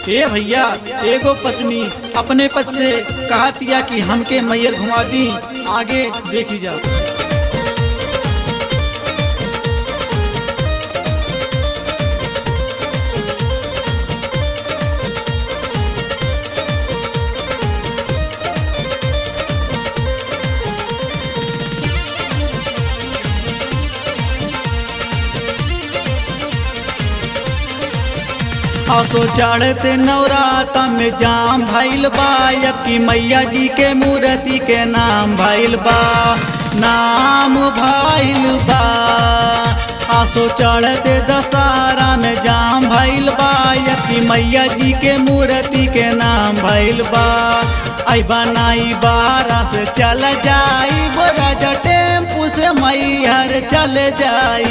ए भैया, एगो पत्नी अपने पद से कहतिया कि हमके मैयर घुमा दी, आगे देखी जा। आसो चढ़ते नवराता में जाम भइल बा, अब की मैया जी के मूर्ति के नाम भइल बा, नाम भइल बा। आसो चढ़ते दशहरा में जाम भइल बा, अब की मैया जी के मूर्ति के नाम भइल बा। आई बनाई बारा से चल जाई राजा, टेम्पू से मैहर चल जाई,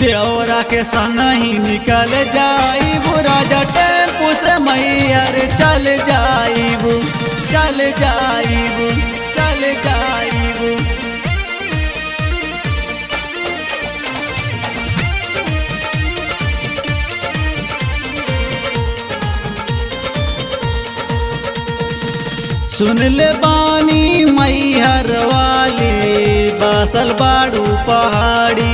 देवरा के संग ही निकल जाई राजा, टेम्पू से मैहर चल जाइबू, चल जाइबू, चल जाइबू। सुन ले बानी मैहर वाली बासल बाड़ू पहाड़ी,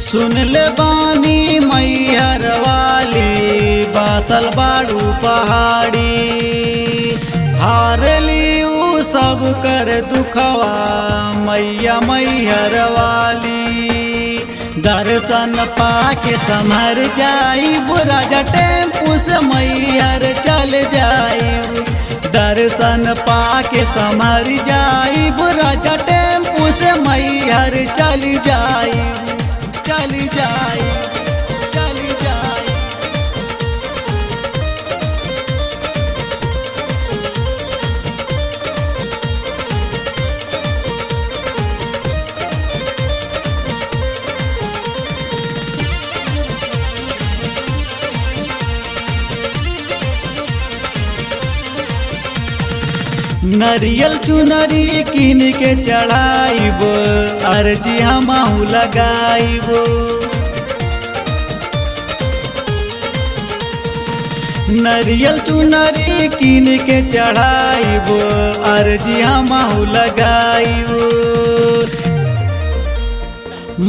सुन ले बानी मैहर वाली बासल बाड़ू पहाड़ी, हारली ऊ सब कर दुखवा मैया मैहर वाली, दर्शन पाके संभर जाई राजा, टेम्पू से मैहर चल जाई, दर्शन पाके संभर जाई राजा, टेम्पू से मैहर चल जाई, चल जाई, चल जाई। नरियल चुनरी किन के चढ़ाइबो, अर्जी हमहू लगाइबो, नरियल चुनरी किन के चढ़ाइबो, अर्जी हमहू लगाइबो।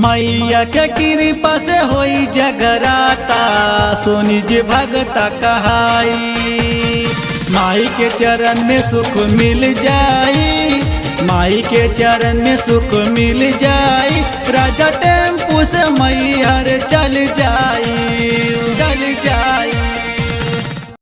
मैया के कृपा से होई जगराता, सोनी जी भगता कहाई, माई के चरण में सुख मिल जाई, माई के चरण में सुख मिल जाई, राजा टेम्पू से मैहर चल जाई,